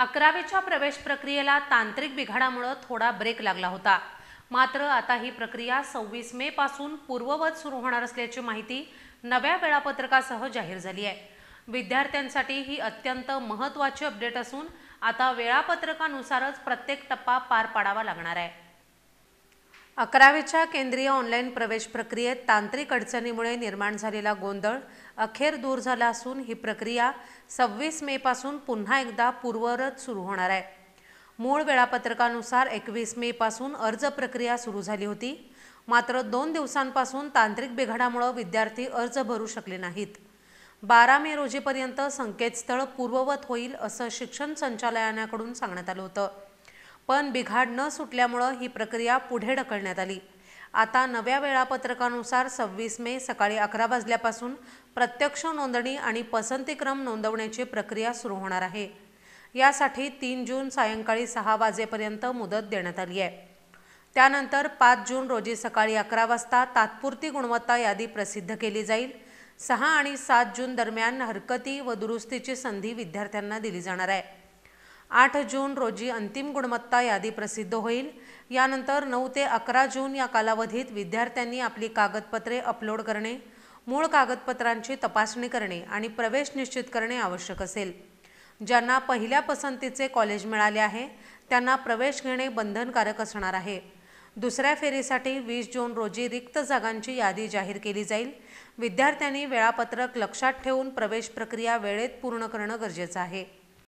11वीच्या प्रवेश प्रक्रियेला तांत्रिक बिघाडामुळे थोडा ब्रेक लागला होता। मात्र आता ही प्रक्रिया 26 मे पासून पूर्ववत सुरू होणार असल्याची माहिती नव्या वेळापत्रकासह जाहीर झाली आहे। विद्यार्थ्यांसाठी ही अत्यंत महत्त्वाची अपडेट असून आता वेळापत्रकानुसारच प्रत्येक टप्पा पार पाडावा लागणार आहे। 11वीच्या केंद्रीय ऑनलाईन प्रवेश प्रक्रियेत तांत्रिक अडचणीमुळे निर्माण झालेला गोंधळ अखेर दूर झाला असून ही प्रक्रिया 26 मे पासून पुन्हा एकदा पूर्ववत सुरू होणार आहे। मूळ वेळापत्रकानुसार 21 मे पासून अर्ज प्रक्रिया सुरू झाली होती। मात्र 2 दिवसांपासून तांत्रिक बिघाडामुळे विद्यार्थी अर्ज भरू शकले नाहीत। 12 मे रोजीपर्यंत संकेतस्थळ पूर्ववत होईल असं शिक्षण संचालनालयाकडून सांगण्यात आलं होतं, पण बिघाड न सुटल्यामुळे ही प्रक्रिया पुढे ढकलण्यात आली। आता नव्या वेळापत्रकानुसार 26 मे सकाळी 11 वाजल्यापासून प्रत्यक्ष नोंदणी आणि पसंतीक्रम नोंदवण्याची प्रक्रिया सुरू होणार आहे। यासाठी 3 जून सायंकाळी 6 वाजेपर्यंत मुदत देण्यात आली आहे। त्यानंतर 5 जून रोजी सकाळी 11 वाजता तात्पुरती गुणवत्ता यादी प्रसिद्ध केली जाईल। 6 आणि 7 जून दरम्यान हरकती व दुरुस्तीची संधी विद्यार्थ्यांना दिली जाणार आहे। 8 जून रोजी अंतिम गुणवत्ता यादी प्रसिद्ध होईल। यानंतर 9 ते 11 जून या कालावधीत विद्यार्थ्यांनी आपली कागदपत्रे अपलोड करणे, मूळ कागदपत्रांची तपासणी करणे आणि प्रवेश निश्चित करणे आवश्यक असेल। ज्यांना पहिल्या पसंतीचे कॉलेज मिळाले आहे त्यांना प्रवेश घेणे बंधनकारक असणार आहे। दुसऱ्या फेरीसाठी 20 जून रोजी रिक्त जागांची यादी जाहीर केली जाईल। विद्यार्थ्यांनी वेळापत्रक लक्षात ठेवून प्रवेश प्रक्रिया वेळेत पूर्ण करणं गरजेचं आहे।